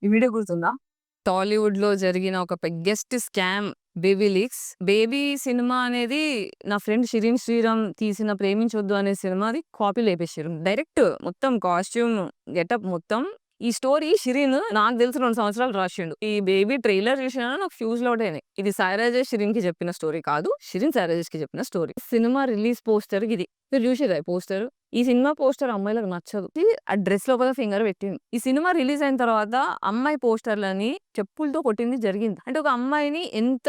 ఈ వీడియో గుర్తుందా? టాలీవుడ్‌లో జరిగిన ఒక biggest scam 'baby leaks'. 'Baby' cinema అనేది నా ఫ్రెండ్ 'షిరీన్ శ్రీరామ్' తీసిన 'ప్రేమించొద్దు' అనే సినిమాది కాపీ లేపేసిర్రు. డైరెక్ట్ మొత్తం కాస్ట్యూమ్, గెటప్ మొత్తం. ఈ స్టోరీ షిరీన్ నాకు తెలిసి 2 సంవత్సరాలు రాసిండు. ఈ 'బేబీ' ట్రైలర్ చూసినాను నాకు ఫ్యూజ్‌లు అవుట్ అయినాయి. ఇది సాయి రాజేష్ షిరీన్‌కి చెప్పిన స్టోరీ కాదు. షిరీన్ సాయి రాజేష్‌కి చెప్పిన స్టోరీ. సినిమా రిలీజ్ పోస్టర్ ఇది. మీరు చూసిర్రా ఈ పోస్టర్? ఈ సినిమా పోస్టర్ అమ్మాయిలకు నచ్చదు. ఆ డ్రెస్ లోపల ఫింగర్ పెట్టింది. ఈ సినిమా రిలీజ్ అయిన తర్వాత అమ్మాయి పోస్టర్‌లని చెప్పులతో కొట్టింది జరిగింది. అంటే ఒక అమ్మాయిని ఎంత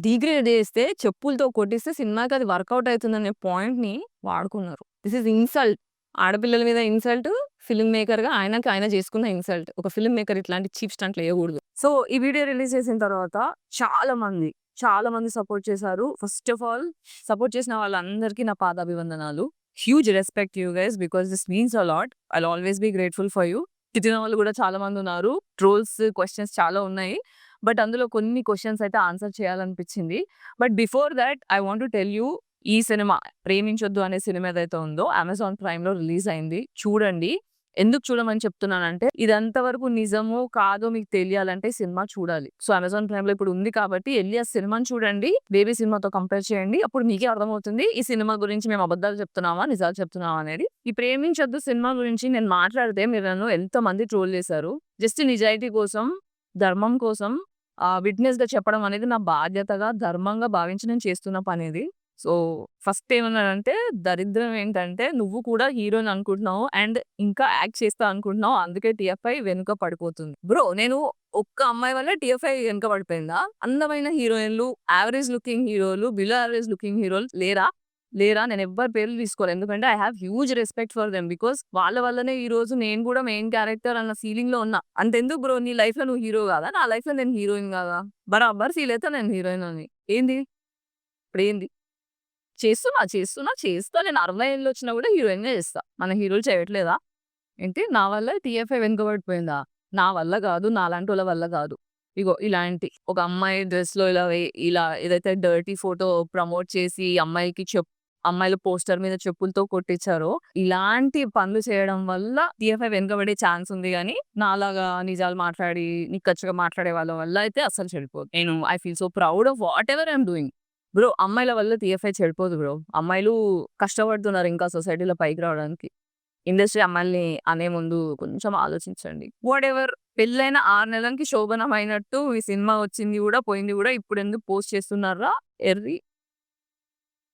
డిగ్రేడ్ చేస్తే చెప్పులతో కొట్టిస్తే సినిమాకి అది వర్కౌట్ అయితుందనే పాయింట్‌ని వాడుకున్నారు. This is insult. ఆడపిల్లల మీద ఇన్సల్ట్. ఫిల్మ్ మేకర్‌గా ఆయనకి ఆయన చేసుకున్న ఇన్సల్ట్. ఒక ఫిల్మ్ మేకర్ ఇట్లాంటి చీప్ స్టంట్లు ఎయకూడదు. సో, ఈ వీడియో రిలీజ్ చేసిన తర్వాత చాలా మంది, చాలా మంది సపోర్ట్ చేశారు. ఫస్ట్ ఆఫ్ ఆల్ సపోర్ట్ చేసిన వాళ్ళందరికీ నా పాదాభివందనాలు. Huge respect you guys because this means a lot. I'll always be grateful for you. తిట్టిన వాళ్ళు కూడా చాలా మందున్నారు. ట్రోల్స్, క్వెషన్స్ చాలా ఉన్నాయి. బట్ అందులో కొన్ని క్వెషన్స్ అయితే ఆన్సర్ చేయాలనిపించింది. But before that I want to tell you, ఈ సినిమా 'ప్రేమించొద్దు' అనే సినిమా ఏదైతే ఉందో అమెజాన్ ప్రైమ్‌లో రిలీజ్ అయింది. చూడండి. ఎందుకు చూడమని చెప్తున్నానంటే, ఇది ఎంతవరకు నిజమో, కాదో మీకు తెలియాలంటే ఈ సినిమా చూడాలి. సో, అమెజాన్ ప్రైమ్‌లో ఇప్పుడు ఉంది కాబట్టి ఎళ్లి ఆ సినిమాని చూడండి. 'బేబీ' సినిమాతో కంపేర్ చేయండి. అప్పుడు మీకే అర్థమవుతుంది ఈ సినిమా గురించి మేము అబద్ధాలు చెప్తున్నామా, నిజాలు చెప్తున్నామా అనేది. ఈ 'ప్రేమించొద్దు' సినిమా గురించి నేను మాట్లాడితే మీరు నన్ను ఎంతమంది ట్రోల్ చేశారు. జస్ట్ నిజాయితీ కోసం, ధర్మం కోసం విట్‌నెస్‌గా చెప్పడం అనేది నా బాధ్యతగా, ధర్మంగా భావించి నేను చేస్తున్న పనిది. సో, ఫస్ట్ ఏమన్నాడంటే, దరిద్రం ఏంటంటే నువ్వు కూడా హీరోని అనుకుంటున్నావు అండ్ ఇంకా యాక్ట్ చేస్తా అనుకుంటున్నావు. అందుకే టీఎఫ్ఐ వెనుక పడిపోతుంది. బ్రో, నేను ఒక్క అమ్మాయి వల్ల టీఎఫ్ఐ వెనుక పడిపోయిందా? అందమైన హీరోయిన్‌లు, యావరేజ్ లుకింగ్ హీరోలు, బిలో యావరేజ్ లుకింగ్ హీరోలు లేరా? లేరా? నేను ఎవ్వరి పేర్లు తీసుకోను. ఎందుకంటే I have huge respect for them. Because వాళ్ళ వల్లనే ఈ రోజు నేను కూడా మెయిన్ క్యారెక్టర్ అన్న ఫీలింగ్‌లో ఉన్నా. అంతెందుకు బ్రో, నీ లైఫ్‌లో నువ్వు హీరో కాదా? నా లైఫ్‌లో నేను హీరోయిన్ కాదా? బరాబర్ ఫీల్ అయితా నేను హీరోయిన్ అని. ఏంది? ఇప్పుడేంది? చేస్తా. నేను 60 ఏళ్ళొచ్చినా గూడా హీరోయిన్‌నే చేస్తా. మన హీరోలు చేయట్లేదా? ఏంటి నా వల్ల టీఎఫ్ఐ వెనుకబడిపోయిందా? నా వల్ల గాదు. నాలాంటోళ్ళ వల్ల గాదు. ఇగో ఇలాంటి ఒక అమ్మాయి డ్రెస్‌లో ఇలా ఏదైతే డర్టీ ఫోటో ప్రమోట్ చేసి అమ్మాయికి అమ్మాయిల పోస్టర్ మీద చెప్పులతో కొట్టిచ్చారో, ఇలాంటి పనులు చేయడం వల్ల టీఎఫ్ఐ వెనుకబడే ఛాన్స్ ఉంది గానీ, నాలాగా నిజాలు మాట్లాడి, నిక్కచ్చిగా మాట్లాడే వాళ్ళ వల్ల అయితే అస్సలు చెడిపోదు. నేను I feel so proud of what ever I am doing. Bro, అమ్మాయిల వల్ల టీఎఫ్ఐ చెడిపోదు బ్రో. అమ్మాయిలు కష్టపడుతున్నారు ఇంకా సొసైటీలో పైకి రావడానికి. ఇండస్ట్రీ అమ్మాయిల్ని అనే ముందు కొంచెం ఆలోచించండి. వాటెవర్, పెళ్లైన 6 నెలలకి శోభనమైనట్టు ఈ సినిమా వచ్చింది గూడా, పోయింది గూడా. ఇప్పుడెందుకు పోస్ట్ చేస్తున్నార్రా ఎర్రి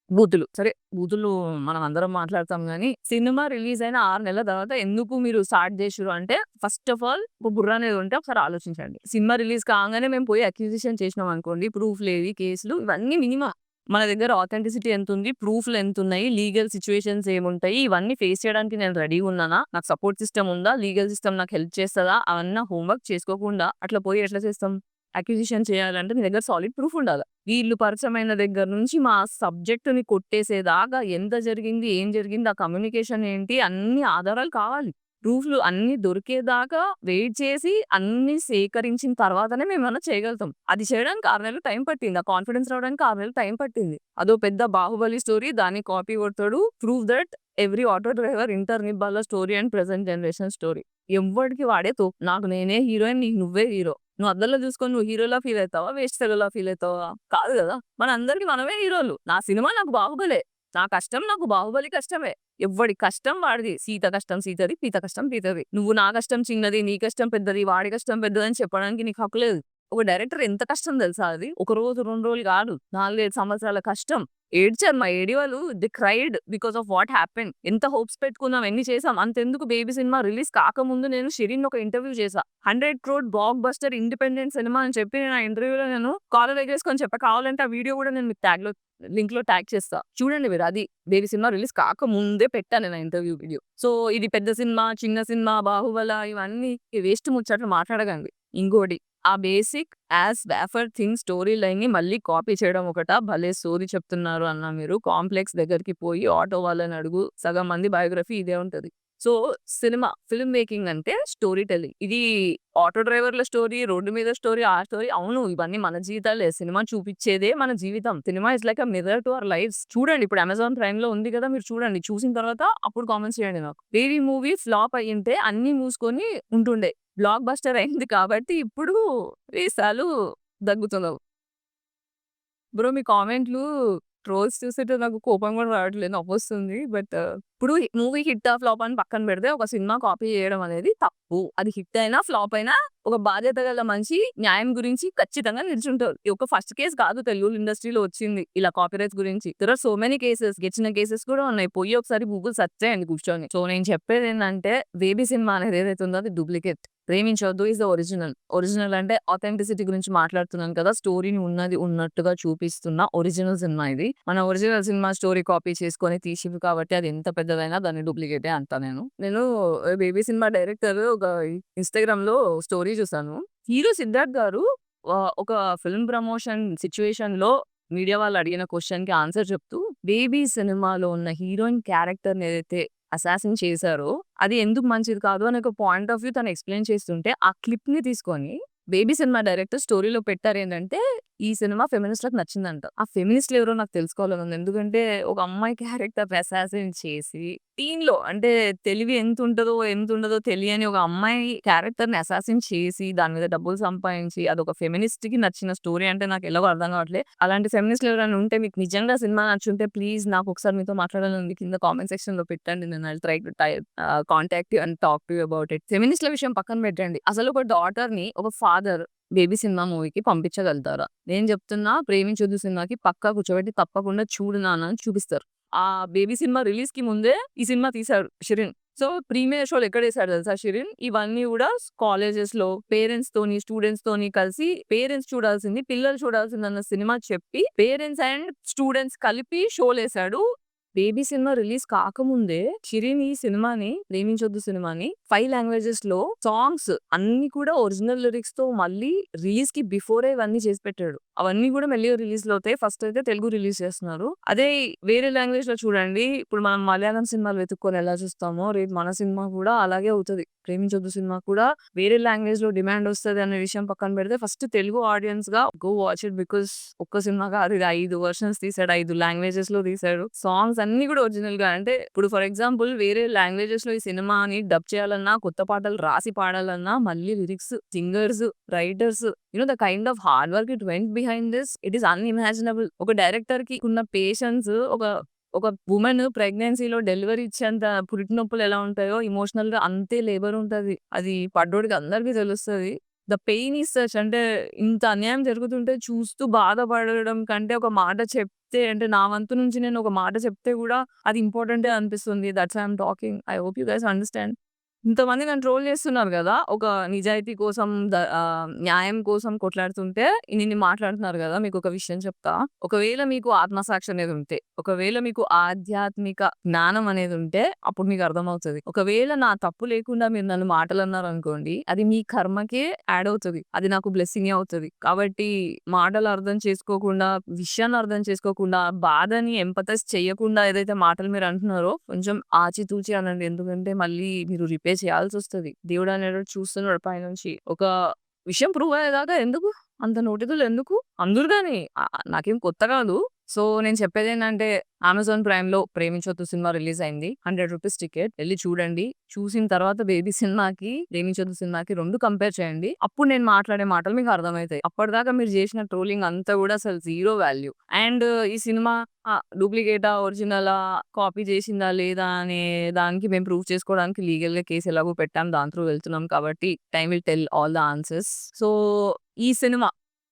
బూతులు. సరే, బూతులు మనం అందరం మాట్లాడతాం గానీ, సినిమా రిలీజ్ అయిన 6 నెలల తర్వాత ఎందుకు మీరు స్టార్ట్ జేషిర్రు అంటే, ఫస్ట్ ఆఫ్ ఆల్ ఒక బుర్ర అనేది ఉంటే ఒకసారి ఆలోచించండి. సినిమా రిలీజ్ కాంగానే మేము పోయి అక్విజిషన్ చేసినాం అనుకోండి, ప్రూఫ్‌లేవి, కేసులు ఇవన్నీ మినిమమ్. మన దగ్గర ఆథెంటిసిటీ ఎంతుంది? ప్రూఫ్‌లు ఎంతున్నయి? లీగల్ సిట్యుయేషన్స్ ఏముంటాయి? ఇవన్నీ ఫేస్ చేయడానికి నేను రెడీగున్నానా? నాకు సపోర్ట్ సిస్టమ్ ఉందా? లీగల్ సిస్టమ్ నాకు హెల్ప్ చేస్తదా? అవన్నీ హోంవర్క్ చేసుకోకుండా అట్లా పోయి ఎట్లా చేస్తాం? అక్విజిషన్ చేయాలంటే మీ దగ్గర సాలిడ్ ప్రూఫ్ ఉండాల. వీళ్ళు పరిచయమైన దగ్గర నుంచి మా సబ్జెక్ట్‌ని కొట్టేసేదాకా ఎంత జరిగింది? ఏం జరిగింది? ఆ కమ్యూనికేషన్ ఏంటి? అన్ని ఆధారాలు కావాలి. ప్రూఫ్‌లు అన్నీ దొరికేదాకా వెయిట్ చేసి అన్నీ సేకరించిన తర్వాతనే మేమేమన్నా చేయగలుగుతాం. అది చేయడానికి 6 నెలలు టైం పట్టింది. ఆ కాన్ఫిడెన్స్ రావడానికి 6 నెలలు టైం పట్టింది. అదో పెద్ద 'బాహుబలి' స్టోరీ, దాన్ని కాపీ కొడతాడు. Prove that every auto driver inter నిబ్బాల story and present generation story. ఎవ్వడికి వాడే తోపు. నాకు నేనే హీరోయిన్, నీకు నువ్వే హీరో. నువ్వు అద్దంలో చూసుకొని నువ్వు హీరోలా ఫీల్ అయితావా? వేస్ట్ ఫెలోలా ఫీల్ అయితావా? కాదు గదా! మనందరికి మనమే హీరోలు. నా సినిమా నాకు 'బాహుబలే'. నా కష్టం నాకు 'బాహుబలి' కష్టమే. ఎవ్వడి కష్టం వాడిది. సీత కష్టం సీతది, పీత కష్టం పీతది. నువ్వు నా కష్టం చిన్నది, నీ కష్టం పెద్దది, వాడి కష్టం పెద్దదని చెప్పడానికి నీకు హక్కు లేదు. ఒక డైరెక్టర్ ఎంత కష్టం తెలుసా అది? ఒక రోజు, 2 రోజులు కాదు. 4, 5 సంవత్సరాల కష్టం. ఏడ్చారు మా ఏడివాళ్ళు. They cried because of what happened. ఎంత హోప్స్ పెట్టుకున్నాం, ఎన్ని చేసాం. అంతెందుకు 'బేబీ' సినిమా రిలీజ్ కాకముందు నేను షిరీన్‌ని ఒక ఇంటర్వ్యూ చేశా. 100 crore block buster independent cinema అని చెప్పి నేను ఆ ఇంటర్వ్యూలో నేను కాలర్ ఎగరేసుకొని చెప్పా. కావాలంటే ఆ వీడియో కూడా నేను మీకు లింక్‌లో ట్యాగ్ చేస్తా. చూడండి మీరు అది. 'బేబీ' సినిమా రిలీజ్ కాకముందే పెట్టా నేను ఆ ఇంటర్వ్యూ వీడియో. సో, ఇది పెద్ద సినిమా, చిన్న సినిమా, 'బాహుబల' ఇవన్నీ వేస్ట్ ముచ్చట్లు మాట్లాడకండి. ఇంకోటి, ఆ basic as wafer thing story లైన్‌ని మళ్ళీ కాపీ చేయడం ఒకటా? భలే స్టోరీ చెప్తున్నారు అన్న మీరు. కాంప్లెక్స్ దగ్గరికి పోయి ఆటో వాళ్ళని అడుగు. సగం మంది బయోగ్రఫీ ఇదే ఉంటది. సో, ఫిల్మ్ మేకింగ్ అంటే స్టోరీ టెల్లింగ్. ఇది ఆటో డ్రైవర్‌ల స్టోరీ, రోడ్డు మీద స్టోరీ, ఆ స్టోరీ అవును. ఇవన్నీ మన జీవితాలే. సినిమా చూపిచ్చేదే మన జీవితం. Cinema is like a mirror to our lives. చూడండి ఇప్పుడు అమెజాన్ ప్రైమ్‌లో ఉంది కదా! మీరు చూడండి. చూసిన తర్వాత అప్పుడు కామెంట్స్ చేయండి నాకు. 'బేబీ' మూవీ ఫ్లాప్ అయ్యుంటే అన్నీ మూసుకొని ఉంటుండే. బ్లాక్ బస్టర్ అయింది కాబట్టి ఇప్పుడు వీసాలు దగ్గుతున్నవు. బ్రో మీ కామెంట్‌లు ట్రోల్స్ చూస్తుంటే నాకు కోపం కూడా రావట్లేదు. నవ్వొస్తుంది. ఇప్పుడు మూవీ హిట్టా, ఫ్లాపా అని పక్కన పెడితే ఒక సినిమా కాపీ చేయడం అనేది తప్పు. అది హిట్ అయినా, ఫ్లాప్ అయినా ఒక బాధ్యత గల మనిషి న్యాయం గురించి ఖచ్చితంగా నిల్చుంటారు. ఇది ఒక ఫస్ట్ కేస్ కాదు తెలుగు ఇండస్ట్రీలో వచ్చింది. ఇలా కాపీరైట్స్ గురించి. There are so many cases. గెలిచిన కేసెస్ కూడా ఉన్నాయి. పోయి ఒకసారి గూగుల్ సెర్చ్ చేయండి కూర్చొని. సో నేను చెప్పేదేంటంటే 'బేబీ' సినిమా అనేది ఏదైతే ఉందో అది duplicate. 'Preminchoddu' is the original. Original అంటే ఆథెంటిసిటీ గురించి మాట్లాడుతున్నాను కదా! స్టోరీని ఉన్నది ఉన్నట్టుగా చూపిస్తున్న ఒరిజినల్ సినిమా ఇది. మన ఒరిజినల్ సినిమా స్టోరీ కాపీ చేసుకొని తీసిర్రు కాబట్టి అది ఎంత పెద్దదైనా దాన్ని డూప్లికేటే అంటా నేను. నేను 'బేబీ' సినిమా డైరెక్టర్ ఒక ఇన్‌స్టాగ్రామ్‌లో స్టోరీ చూసాను. హీరో సిద్ధార్థ్ గారు ఒక ఫిల్మ్ ప్రమోషన్ సిట్యుయేషన్‌లో మీడియా వాళ్ళు అడిగిన క్వెషన్‌కి ఆన్సర్ చెప్తూ 'బేబీ' సినిమాలో ఉన్న హీరోయిన్ క్యారెక్టర్‌ని ఏదైతే అసాసిన్ చేశారో అది ఎందుకు మంచిది కాదు అని ఒక పాయింట్ ఆఫ్ వ్యూ తను ఎక్స్‌ప్లెయిన్ చేస్తుంటే, ఆ క్లిప్‌ని తీసుకొని 'బేబీ' సినిమా డైరెక్టర్ స్టోరీలో పెట్టారేంటంటే, ఈ సినిమా ఫెమినిస్ట్‌లకు నచ్చిందంట. ఆ ఫెమినిస్ట్‌లు ఎవరో నాకు తెలుసుకోవాలని ఉంది. ఎందుకంటే ఒక అమ్మాయి క్యారెక్టర్ అసాసిన్ చేసి టీన్‌లో అంటే తెలివి ఎంతుండదో తెలియని ఒక అమ్మాయి క్యారెక్టర్‌ని అసాసిన్ చేసి దాని మీద డబ్బులు సంపాదించి అదొక ఫెమినిస్ట్‌కి నచ్చిన స్టోరీ అంటే నాకు ఎలాగో అర్థం కావట్లే. అలాంటి ఫెమినిస్ట్‌లు ఎవరైనా ఉంటే మీకు నిజంగా సినిమా నచ్చుంటే ప్లీజ్ నాకు ఒకసారి మీతో మాట్లాడాలని ఉంది. కింద కామెంట్ సెక్షన్‌లో పెట్టండి. నేను I will try to contact you and talk to you about it. ఫెమినిస్ట్‌ల విషయం పక్కన పెట్టండి. అసలు ఒక డాటర్‌ని ఒక ఫాదర్ 'బేబీ' సినిమా మూవీకి పంపించగలుగుతారా? నేను చెప్తున్నా 'ప్రేమించొద్దు' సినిమాకి పక్కా కూర్చోబెట్టి తప్పకుండా చూడు నాన్న అని చూపిస్తారు. ఆ 'బేబీ' సినిమా రిలీజ్‌కి ముందే ఈ సినిమా తీశాడు 'షిరీన్'. సో, ప్రీమియర్ షోలు ఎక్కడేసాడో తెలుసా 'షిరీన్'? ఇవన్నీ గూడా కాలేజెస్‌లో పేరెంట్స్‌తోని, స్టూడెంట్స్‌తోని కలిసి పేరెంట్స్ చూడాల్సింది, పిల్లలు చూడాల్సిందన్న సినిమా చెప్పి పేరెంట్స్ అండ్ స్టూడెంట్స్ కలిపి షోలేసాడు. 'బేబీ' సినిమా రిలీజ్ కాకముందే 'షిరీన్' ఈ సినిమాని 'ప్రేమించొద్దు' సినిమాని 5 లాంగ్వేజెస్‌లో సాంగ్స్ అన్నీ కూడా ఒరిజినల్ లిరిక్స్‌తో మళ్ళీ రిలీజ్‌కి బిఫోరే ఇవన్నీ చేసి పెట్టాడు. అవన్నీ గూడా మెల్లిగా రిలీజ్‌లు అవుతాయి. ఫస్ట్ అయితే తెలుగు రిలీజ్ చేస్తున్నారు. అదే వేరే లాంగ్వేజ్‌లో చూడండి. ఇప్పుడు మనం మలయాళం సినిమాలు వెతుక్కొని ఎలా చూస్తామో రేపు మన సినిమా కూడా అలాగే అవుతది. 'ప్రేమించొద్దు' సినిమా కూడా వేరే లాంగ్వేజ్‌లో డిమాండ్ వస్తది అనే విషయం పక్కన పెడితే ఫస్ట్ తెలుగు ఆడియన్స్‌గా గో వాచ్ ఇట్. బికాజ్ ఒక్క సినిమా కాదు ఇది 5 వెర్షన్స్ తీసాడు. 5 లాంగ్వేజెస్‌లో తీసాడు. సాంగ్స్ అన్నీ కూడా ఒరిజినల్‌గా అంటే ఇప్పుడు ఫర్ ఎగ్జాంపుల్ వేరే లాంగ్వేజెస్‌లో ఈ సినిమాని డబ్ చేయాలన్నా, కొత్త పాటలు రాసి పాడాలన్నా మళ్ళీ lyrics, singers, writers the kind of hard work it went behind this it is unimaginable. ఒక డైరెక్టర్‌కి ఉన్న పేషెన్స్ ఒక ఒక వుమెన్ ప్రెగ్నెన్సీలో డెలివరీ ఇచ్చేంత పురిటి నొప్పులు ఎలా ఉంటాయో ఎమోషనల్‌గా అంతే లేబర్ ఉంటది. అది పడ్డోడికి అందరికి తెలుస్తది. ద పెయిన్ ఈస్ సచ్ అంటే ఇంత అన్యాయం జరుగుతుంటే చూస్తూ బాధపడడం కంటే ఒక మాట చెప్తే అంటే నా వంతు నుంచి నేను ఒక మాట చెప్తే గూడా అది ఇంపార్టెంటే అనిపిస్తుంది. That's why I am talking. I hope you guys understand. ఇంతమంది నన్ను ట్రోల్ చేస్తున్నారు గదా! ఒక నిజాయితీ కోసం న్యాయం కోసం కొట్లాడుతుంటే ఇన్నిన్ని మాట్లాడుతున్నారు గదా! మీకొక విషయం చెప్తా. ఒకవేళ మీకు ఆత్మసాక్షి అనేదుంటే, ఒకవేళ మీకు ఆధ్యాత్మిక జ్ఞానం అనేదుంటే అప్పుడు మీకు అర్థమవుతది. ఒకవేళ నా తప్పు లేకుండా మీరు నన్ను మాటలన్నారనుకోండి, అది మీ కర్మకే యాడ్ అవుతది. అది నాకు బ్లెస్సింగే అవుతది. కాబట్టి మాటలు అర్థం చేసుకోకుండా, విషయాన్ని అర్థం చేసుకోకుండా, బాధని ఎంపథైజ్ చేయకుండా ఏదైతే మాటలు మీరు అంటున్నారో కొంచెం ఆచితూచి అనండి. ఎందుకంటే మళ్ళీ మీరు రిపే చేయాల్సొస్తది. దేవుడనేవాడు చూస్తున్నాడు పైనుంచి. ఒక విషయం ప్రూవ్ అయ్యేదాకా ఎందుకు? అంత నోటిదులు ఎందుకు? అందురు గాని నాకేం కొత్త కాదు. సో, నేను చెప్పేదేంటంటే అమెజాన్ ప్రైమ్‌లో 'ప్రేమించొద్దు' సినిమా రిలీజ్ అయింది. ₹100 టికెట్. ఎళ్లి చూడండి. చూసిన తర్వాత 'బేబీ' సినిమాకి, 'ప్రేమించొద్దు' సినిమాకి 2 కంపేర్ చేయండి. అప్పుడు నేను మాట్లాడే మాటలు మీకు అర్థమైతాయి. అప్పటిదాకా మీరు చేసిన ట్రోలింగ్ అంతా కూడా అసలు జీరో వాల్యూ. అండ్ ఈ సినిమా డూప్లికేటా? ఒరిజినలా? కాపీ చేసిందా? లేదా? అనే దానికి మేము ప్రూవ్ చేసుకోవడానికి లీగల్‌గా కేస్ ఎలాగో పెట్టాం. దాని త్రూ వెళ్తున్నాం కాబట్టి time will tell all the answers. So, ఈ సినిమా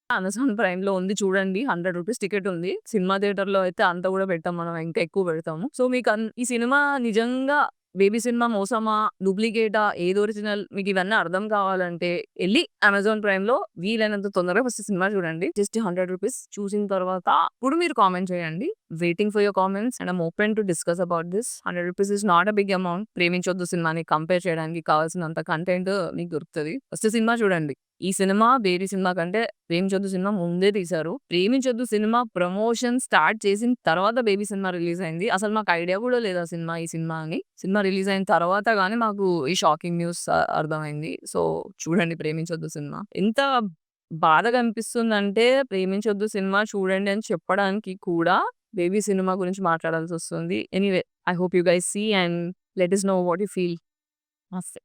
అమెజాన్ ప్రైమ్‌లో ఉంది చూడండి. ₹100 టికెట్ ఉంది. సినిమా థియేటర్‌లో అయితే అంత కూడా పెట్టం మనం. ఇంకా ఎక్కువ పెడతాము. సో, మీకు ఈ సినిమా నిజంగా 'బేబీ' సినిమా మోసమా? డూప్లికేటా? ఏది ఒరిజినల్? మీకు ఇవన్నీ అర్థం కావాలంటే ఎళ్లి అమెజాన్ ప్రైమ్‌లో వీలైనంత తొందరగా ఫస్ట్ సినిమా చూడండి. జస్ట్ ₹100 చూసిన తర్వాత అప్పుడు మీరు కామెంట్ చేయండి. Waiting for your comments and I'm open to discuss about this. ₹100 is not a big amount. 'Preminchoddu' సినిమాని కంపేర్ చేయడానికి కావాల్సినంత కంటెంట్ మీకు దొరుకుతది. ఫస్ట్ సినిమా చూడండి. ఈ సినిమా 'బేబీ' సినిమా కంటే 'ప్రేమించొద్దు' సినిమా ముందే తీశారు. 'ప్రేమించొద్దు' సినిమా ప్రమోషన్ స్టార్ట్ చేసిన తర్వాత 'బేబీ' సినిమా రిలీజ్ అయింది. అసలు మాకు ఐడియా కూడా లేదు ఈ సినిమా అని. సినిమా రిలీజ్ అయిన తర్వాత గానీ మాకు ఈ షాకింగ్ న్యూస్ అర్థమైంది. సో, చూడండి 'ప్రేమించొద్దు' సినిమా. ఎంత బాధగా అనిపిస్తుందంటే 'ప్రేమించొద్దు' సినిమా చూడండి అని చెప్పడానికి కూడా 'బేబీ' సినిమా గురించి మాట్లాడాల్సొస్తుంది. Anyway, I hope you guys see and let us know what you feel. మస్తే.